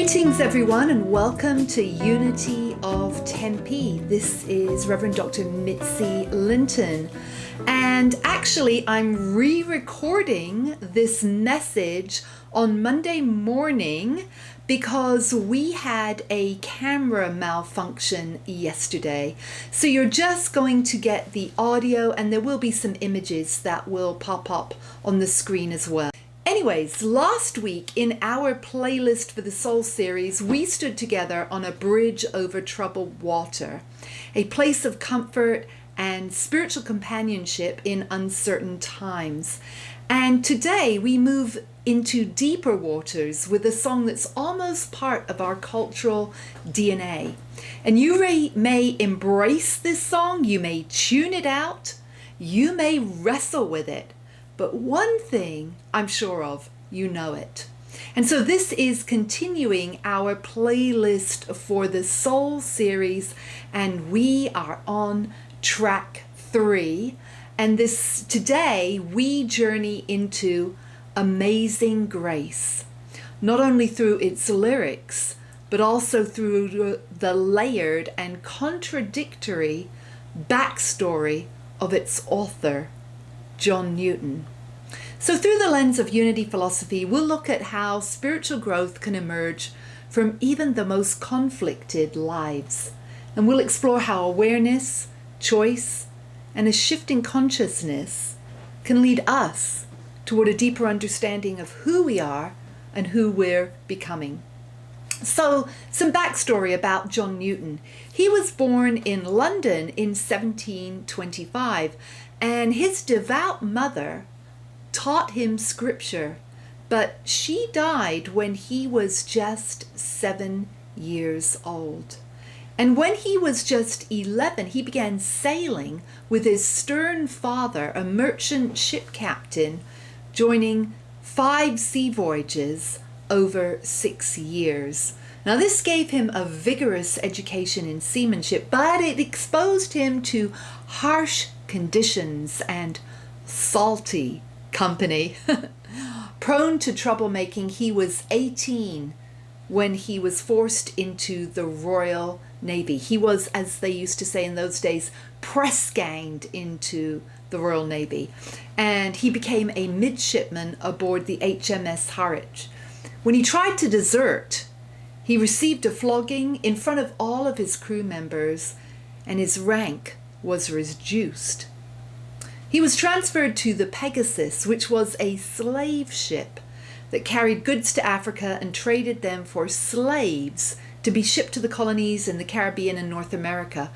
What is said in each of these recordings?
Greetings everyone and welcome to Unity of Tempe. This is Reverend Dr. Mitzi, Lynton. And actually I'm re-recording this message on Monday morning because we had a camera malfunction yesterday. So you're just going to get the audio and there will be some images that will pop up on the screen as well. Anyways, last week in our playlist for the Soul series, we stood together on a bridge over troubled water, a place of comfort and spiritual companionship in uncertain times. And today we move into deeper waters with a song that's almost part of our cultural DNA. And you may embrace this song, you may tune it out, you may wrestle with it. But one thing I'm sure of, you know it. And so this is continuing our playlist for the Soul series, and we are on track 3. And today we journey into Amazing Grace, not only through its lyrics, but also through the layered and contradictory backstory of its author, John Newton. So through the lens of Unity philosophy, we'll look at how spiritual growth can emerge from even the most conflicted lives. And we'll explore how awareness, choice, and a shifting consciousness can lead us toward a deeper understanding of who we are and who we're becoming. So some backstory about John Newton. He was born in London in 1725, and his devout mother taught him scripture, but she died when he was just 7 years old. And when he was just 11, he began sailing with his stern father, a merchant ship captain, joining 5 sea voyages over 6 years. Now this gave him a vigorous education in seamanship, but it exposed him to harsh conditions and salty company. Prone to troublemaking, he was 18 when he was forced into the Royal Navy. He was, as they used to say in those days, press-ganged into the Royal Navy. And he became a midshipman aboard the HMS Harwich. When he tried to desert, he received a flogging in front of all of his crew members, and his rank was reduced. He was transferred to the Pegasus, which was a slave ship that carried goods to Africa and traded them for slaves to be shipped to the colonies in the Caribbean and North America.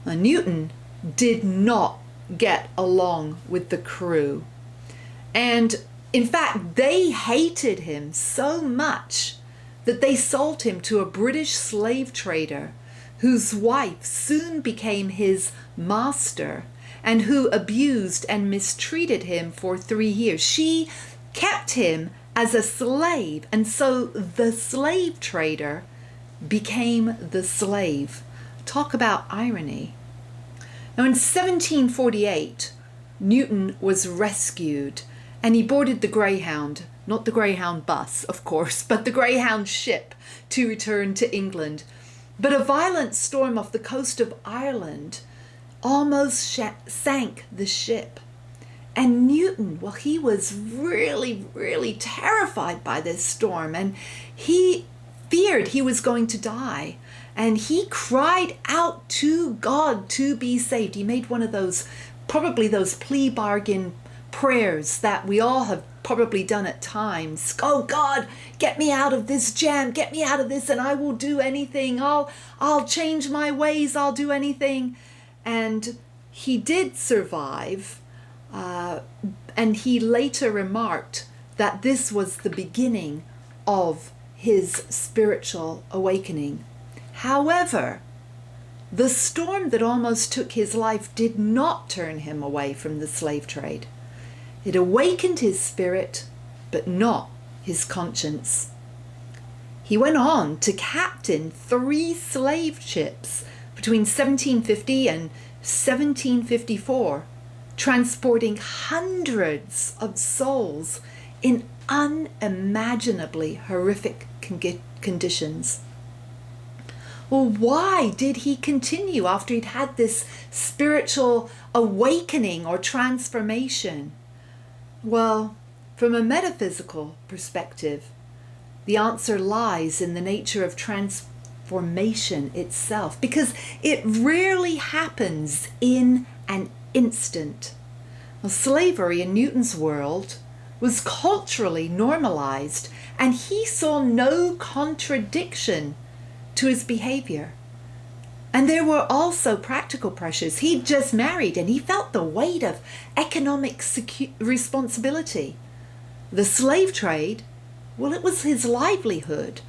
Newton did not get along with the crew. And in fact, they hated him so much that they sold him to a British slave trader whose wife soon became his master and who abused and mistreated him for 3 years. She kept him as a slave, and so the slave trader became the slave. Talk about irony. Now in 1748, Newton was rescued and he boarded the Greyhound, not the Greyhound bus, of course, but the Greyhound ship to return to England. But a violent storm off the coast of Ireland almost sank the ship. And Newton, well, he was really terrified by this storm, and he feared he was going to die. And he cried out to God to be saved. He made one of those, probably those plea bargain prayers that we all have probably done at times. Oh God, get me out of this jam, get me out of this, and I will do anything. I'll change my ways, I'll do anything. And he did survive, and he later remarked that this was the beginning of his spiritual awakening. However, the storm that almost took his life did not turn him away from the slave trade. It awakened his spirit, but not his conscience. He went on to captain 3 slave ships between 1750 and 1754, transporting hundreds of souls in unimaginably horrific conditions. Well, why did he continue after he'd had this spiritual awakening or transformation? Well, from a metaphysical perspective, the answer lies in the nature of transformation itself, because it rarely happens in an instant. Well, slavery in Newton's world was culturally normalized, and he saw no contradiction to his behavior. And there were also practical pressures. He'd just married and he felt the weight of economic responsibility. The slave trade, well, it was his livelihood,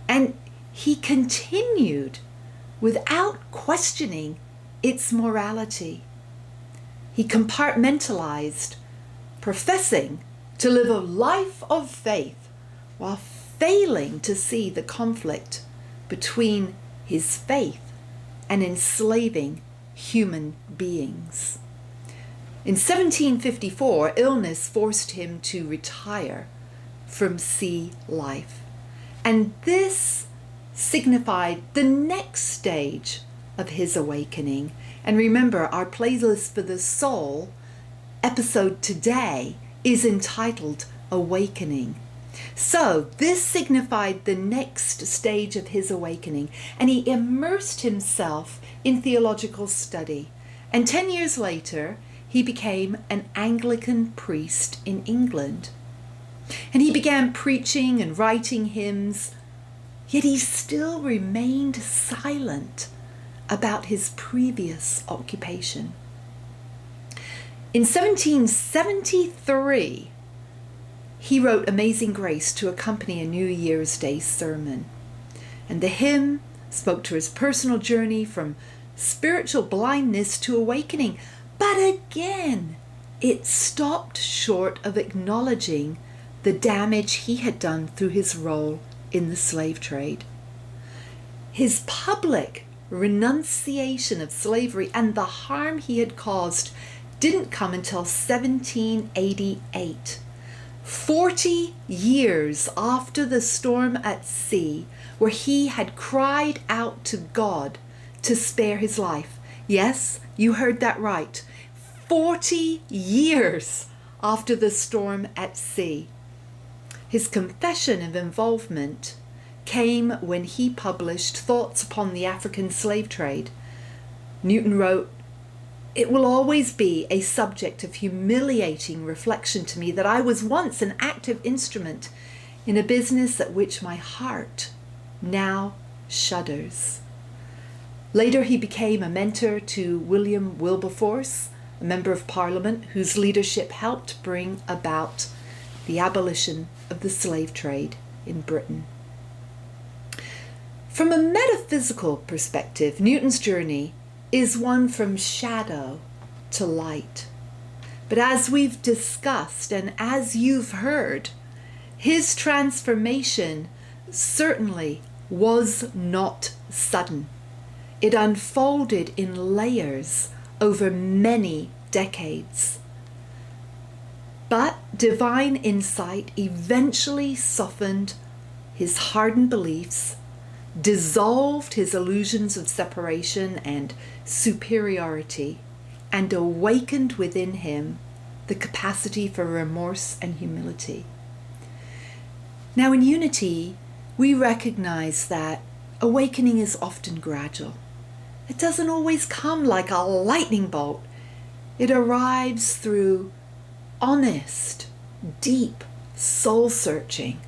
and he continued without questioning its morality. He compartmentalized, professing to live a life of faith while failing to see the conflict between his faith and enslaving human beings. In 1754, illness forced him to retire from sea life. And this signified the next stage of his awakening. And remember, our playlist for the soul episode today is entitled Awakening. So this signified the next stage of his awakening, and he immersed himself in theological study. And 10 years later, he became an Anglican priest in England. And he began preaching and writing hymns, yet he still remained silent about his previous occupation. In 1773, he wrote Amazing Grace to accompany a New Year's Day sermon. And the hymn spoke to his personal journey from spiritual blindness to awakening. But again, it stopped short of acknowledging the damage he had done through his role in the slave trade. His public renunciation of slavery and the harm he had caused didn't come until 1788. 40 years after the storm at sea, where he had cried out to God to spare his life. Yes, you heard that right. 40 years after the storm at sea. His confession of involvement came when he published Thoughts upon the African Slave Trade. Newton wrote, "It will always be a subject of humiliating reflection to me that I was once an active instrument in a business at which my heart now shudders." Later, he became a mentor to William Wilberforce, a member of Parliament whose leadership helped bring about the abolition of the slave trade in Britain. From a metaphysical perspective, Newton's journey is one from shadow to light. But as we've discussed and as you've heard, his transformation certainly was not sudden. It unfolded in layers over many decades. But divine insight eventually softened his hardened beliefs, dissolved his illusions of separation and superiority, and awakened within him the capacity for remorse and humility. Now, in Unity, we recognize that awakening is often gradual. It doesn't always come like a lightning bolt. It arrives through honest, deep soul searching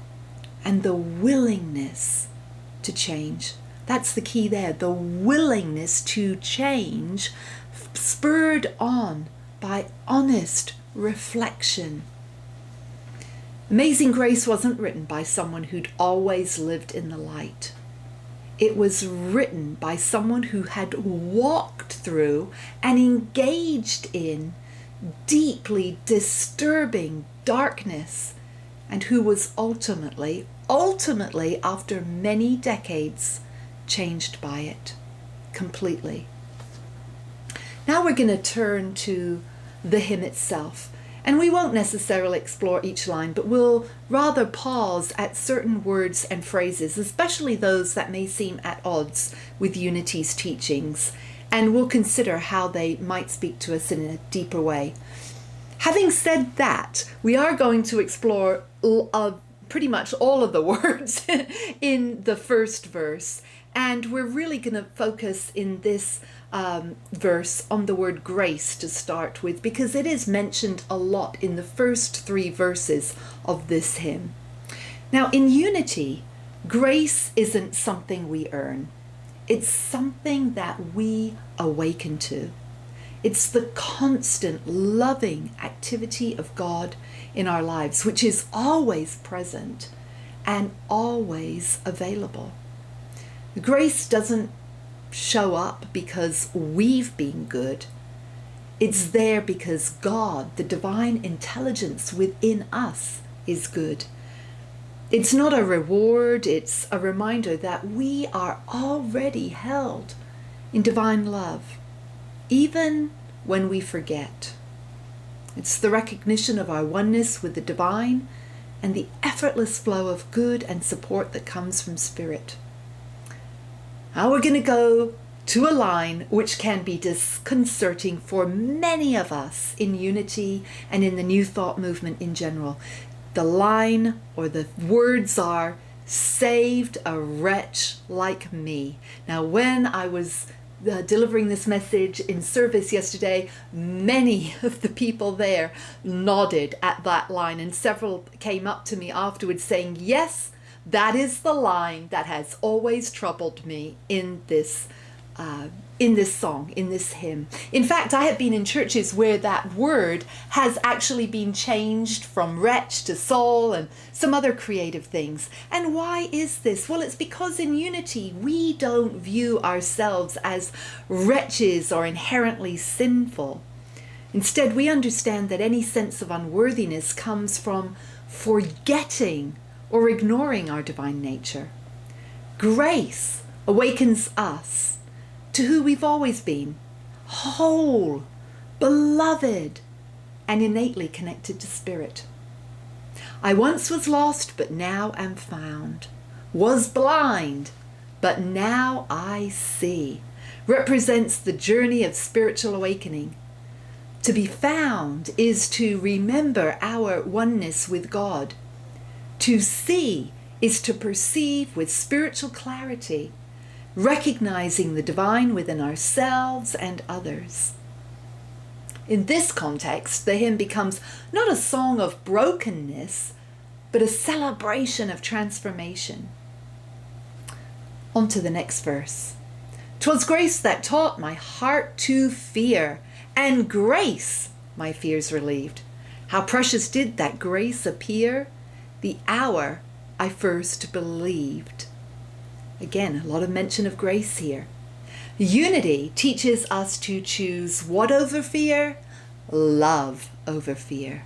and the willingness to change. That's the key there, the willingness to change, spurred on by honest reflection. Amazing Grace wasn't written by someone who'd always lived in the light. It was written by someone who had walked through and engaged in deeply disturbing darkness, and who was ultimately, after many decades, changed by it completely. Now we're going to turn to the hymn itself. And we won't necessarily explore each line, but we'll rather pause at certain words and phrases, especially those that may seem at odds with Unity's teachings, and we'll consider how they might speak to us in a deeper way. Having said that, we are going to explore pretty much all of the words in the first verse, and we're really going to focus in this verse on the word grace to start with, because it is mentioned a lot in the first 3 verses of this hymn. Now, in Unity, grace isn't something we earn. It's something that we awaken to. It's the constant loving activity of God in our lives, which is always present and always available. Grace doesn't show up because we've been good. It's there because God, the divine intelligence within us, is good. It's not a reward, it's a reminder that we are already held in divine love, even when we forget. It's the recognition of our oneness with the divine and the effortless flow of good and support that comes from Spirit. Now we're going to go to a line which can be disconcerting for many of us in Unity and in the New Thought movement in general. The line or the words are, "Saved a wretch like me." Now, when I was delivering this message in service yesterday, many of the people there nodded at that line, and several came up to me afterwards saying, "Yes, that is the line that has always troubled me in this song, in this hymn." In fact, I have been in churches where that word has actually been changed from wretch to soul and some other creative things. And why is this? Well, it's because in Unity, we don't view ourselves as wretches or inherently sinful. Instead, we understand that any sense of unworthiness comes from forgetting or ignoring our divine nature. Grace awakens us to who we've always been, whole, beloved, and innately connected to Spirit. "I once was lost, but now am found, was blind, but now I see," represents the journey of spiritual awakening. To be found is to remember our oneness with God. To see is to perceive with spiritual clarity, recognizing the divine within ourselves and others. In this context, the hymn becomes not a song of brokenness, but a celebration of transformation. On to the next verse. "'Twas grace that taught my heart to fear, and grace my fears relieved. How precious did that grace appear, the hour I first believed." Again, a lot of mention of grace here. Unity teaches us to choose what over fear? Love over fear.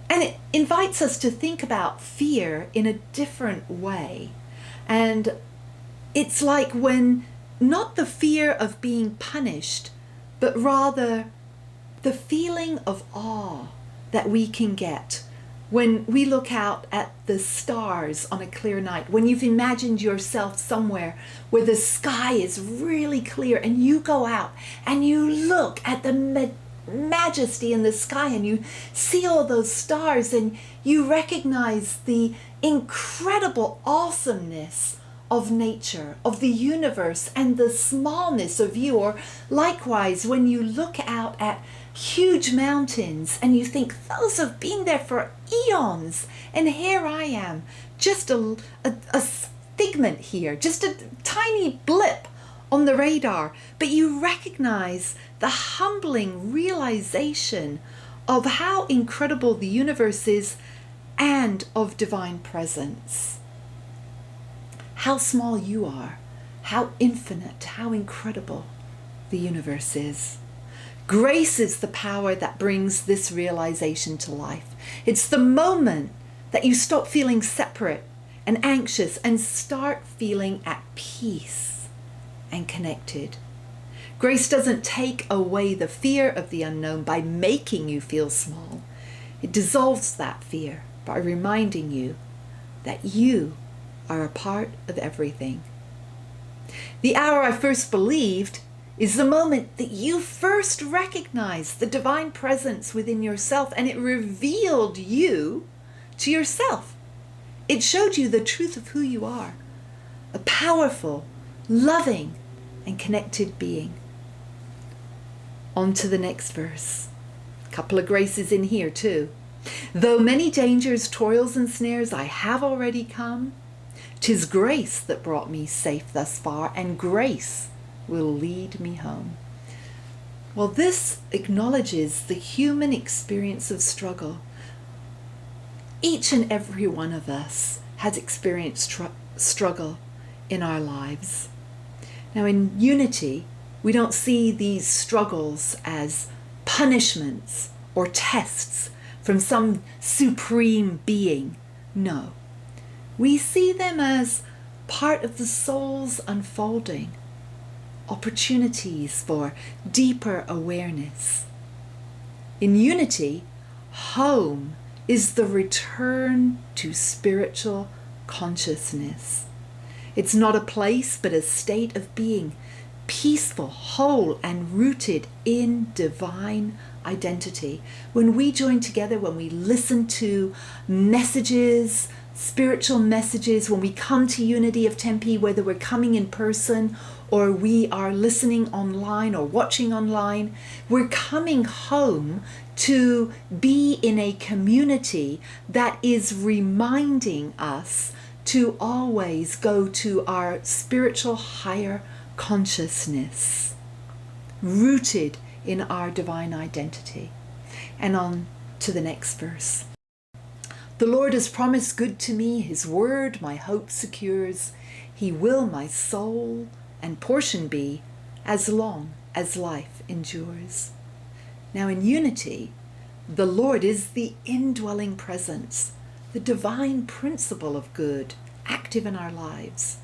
And it invites us to think about fear in a different way. And it's like when not the fear of being punished, but rather the feeling of awe that we can get when we look out at the stars on a clear night, when you've imagined yourself somewhere where the sky is really clear and you go out and you look at the majesty in the sky and you see all those stars and you recognize the incredible awesomeness of nature, of the universe, and the smallness of you. Or likewise, when you look out at huge mountains and you think, those have been there for eons, and here I am, just a figment here, just a tiny blip on the radar. But you recognize the humbling realization of how incredible the universe is and of divine presence. How small you are, how infinite, how incredible the universe is. Grace is the power that brings this realization to life. It's the moment that you stop feeling separate and anxious and start feeling at peace and connected. Grace doesn't take away the fear of the unknown by making you feel small. It dissolves that fear by reminding you that you are a part of everything. The hour I first believed is the moment that you first recognized the divine presence within yourself, and it revealed you to yourself. It showed you the truth of who you are, a powerful, loving, and connected being. On to the next verse. A couple of graces in here too. Though many dangers, toils, and snares I have already come, 'tis grace that brought me safe thus far, and grace will lead me home. Well, this acknowledges the human experience of struggle. Each and every one of us has experienced struggle in our lives. Now, in Unity, we don't see these struggles as punishments or tests from some supreme being. No. We see them as part of the soul's unfolding, opportunities for deeper awareness. In Unity, home is the return to spiritual consciousness. It's not a place, but a state of being, peaceful, whole, and rooted in divine identity. When we join together, when we listen to messages, spiritual messages, when we come to Unity of Tempe, whether we're coming in person or we are listening online or watching online, we're coming home to be in a community that is reminding us to always go to our spiritual higher consciousness, rooted in our divine identity. And on to the next verse. The Lord has promised good to me, his word my hope secures. He will my soul and portion be as long as life endures. Now in Unity, the Lord is the indwelling presence, the divine principle of good active in our lives.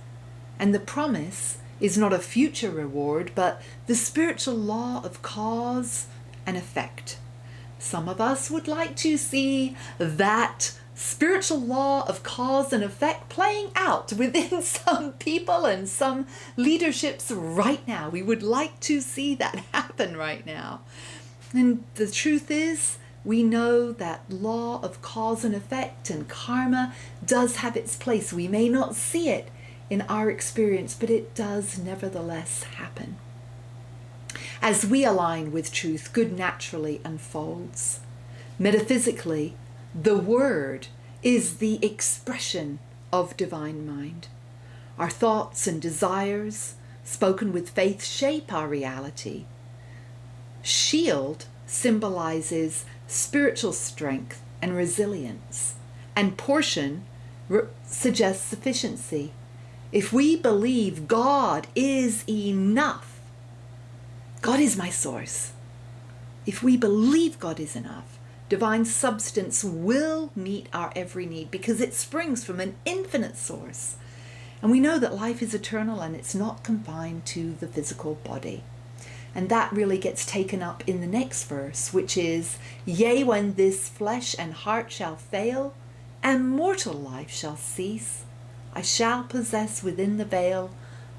And the promise is not a future reward, but the spiritual law of cause and effect. Some of us would like to see that spiritual law of cause and effect playing out within some people and some leaderships right now. We would like to see that happen right now. And the truth is, we know that law of cause and effect and karma does have its place. We may not see it in our experience, but it does nevertheless happen. As we align with truth, good naturally unfolds. Metaphysically, the word is the expression of divine mind. Our thoughts and desires, spoken with faith, shape our reality. Shield symbolizes spiritual strength and resilience, and portion suggests sufficiency. If we believe God is enough, God is my source. If we believe God is enough, divine substance will meet our every need because it springs from an infinite source. And we know that life is eternal and it's not confined to the physical body. And that really gets taken up in the next verse, which is, yea, when this flesh and heart shall fail, and mortal life shall cease, I shall possess within the veil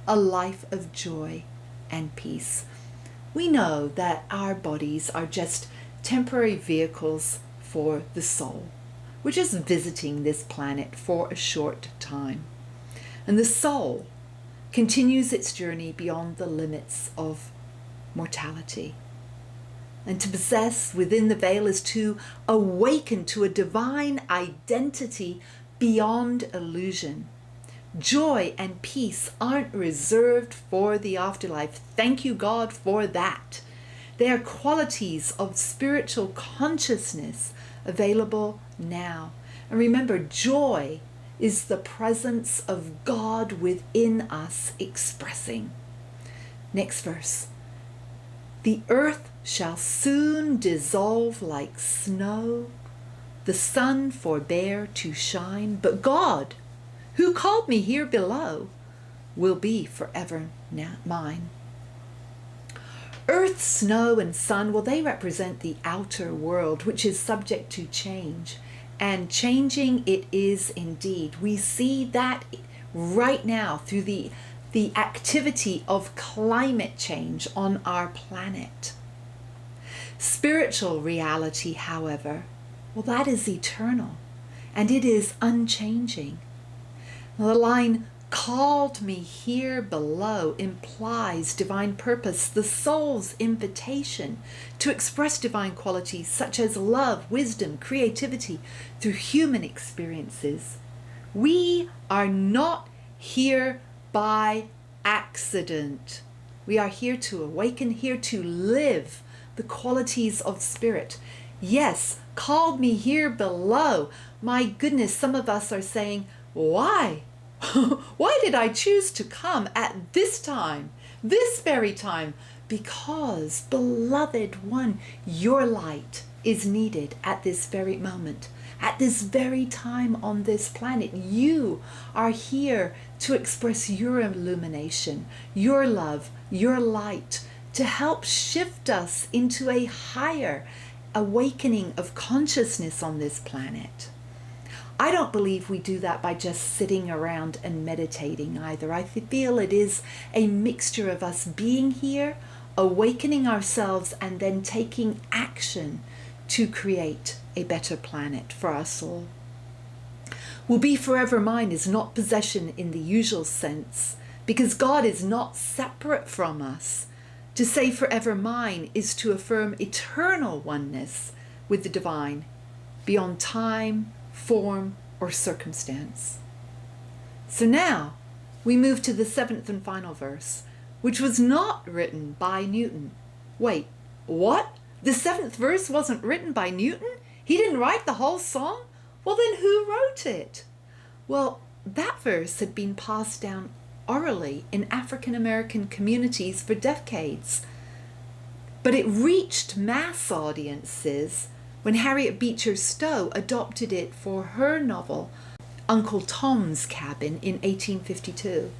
a life of joy and peace. We know that our bodies are just temporary vehicles for the soul. We're just visiting this planet for a short time. And the soul continues its journey beyond the limits of mortality. And to possess within the veil is to awaken to a divine identity beyond illusion. Joy and peace aren't reserved for the afterlife. Thank you, God, for that. They are qualities of spiritual consciousness available now. And remember, joy is the presence of God within us expressing. Next verse. The earth shall soon dissolve like snow, the sun forbear to shine, but God, who called me here below, will be forever mine. Earth, snow, and sun, well, they represent the outer world, which is subject to change. And changing it is indeed. We see that right now through the activity of climate change on our planet. Spiritual reality, however, well, that is eternal, and it is unchanging. The line, "called me here below," implies divine purpose, the soul's invitation to express divine qualities such as love, wisdom, creativity through human experiences. We are not here by accident. We are here to awaken, here to live the qualities of spirit. Yes, called me here below. My goodness, some of us are saying, why? Why did I choose to come at this time, this very time? Because, beloved one, your light is needed at this very moment, at this very time on this planet. You are here to express your illumination, your love, your light, to help shift us into a higher awakening of consciousness on this planet. I don't believe we do that by just sitting around and meditating either. I feel it is a mixture of us being here, awakening ourselves, and then taking action to create a better planet for us all. Will be forever mine is not possession in the usual sense, because God is not separate from us. To say forever mine is to affirm eternal oneness with the divine, beyond time, form, or circumstance. So now we move to the 7th and final verse, which was not written by Newton. Wait, what? The 7th verse wasn't written by Newton? He didn't write the whole song? Well, then who wrote it? Well, that verse had been passed down orally in African American communities for decades. But it reached mass audiences when Harriet Beecher Stowe adopted it for her novel Uncle Tom's Cabin in 1852.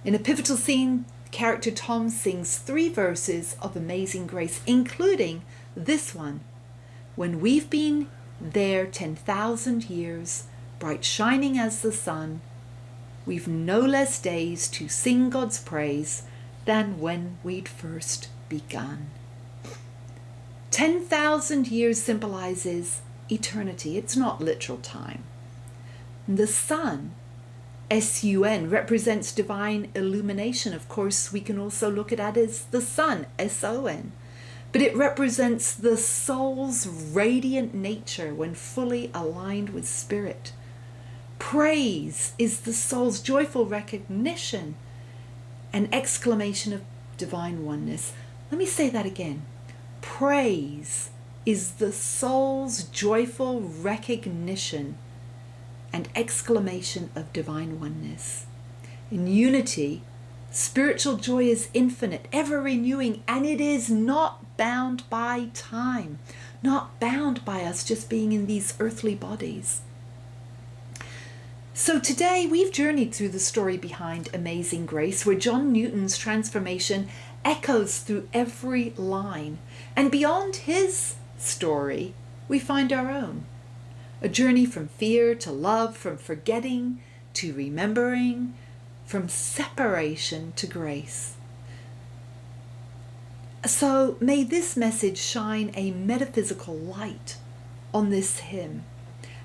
In a pivotal scene, character Tom sings 3 verses of Amazing Grace, including this one, "When we've been there 10,000 years, bright shining as the sun, we've no less days to sing God's praise than when we'd first begun." 10,000 years symbolizes eternity. It's not literal time. The sun, S-U-N, represents divine illumination. Of course, we can also look at it as the sun, S-O-N. But it represents the soul's radiant nature when fully aligned with spirit. Praise is the soul's joyful recognition, an exclamation of divine oneness. Let me say that again. Praise is the soul's joyful recognition and exclamation of divine oneness. In unity, spiritual joy is infinite, ever renewing, and it is not bound by time, not bound by us just being in these earthly bodies. So today we've journeyed through the story behind Amazing Grace, where John Newton's transformation echoes through every line. And beyond his story, we find our own. A journey from fear to love, from forgetting to remembering, from separation to grace. So may this message shine a metaphysical light on this hymn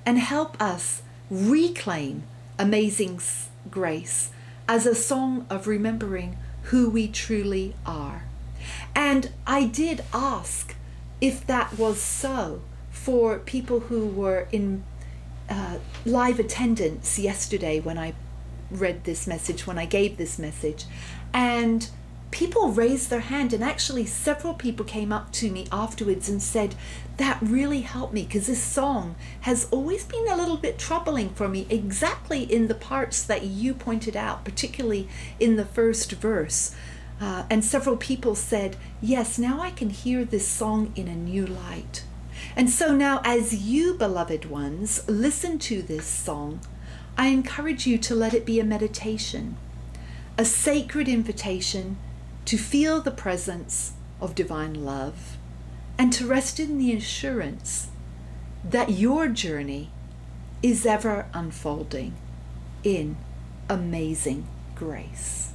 and help us reclaim Amazing Grace as a song of remembering who we truly are. And I did ask if that was so for people who were in live attendance yesterday when I read this message, when I gave this message. And people raised their hand, and actually several people came up to me afterwards and said, that really helped me, because this song has always been a little bit troubling for me, exactly in the parts that you pointed out, particularly in the first verse. And several people said, yes, now I can hear this song in a new light. And so now, as you, beloved ones, listen to this song, I encourage you to let it be a meditation, a sacred invitation to feel the presence of divine love, and to rest in the assurance that your journey is ever unfolding in amazing grace.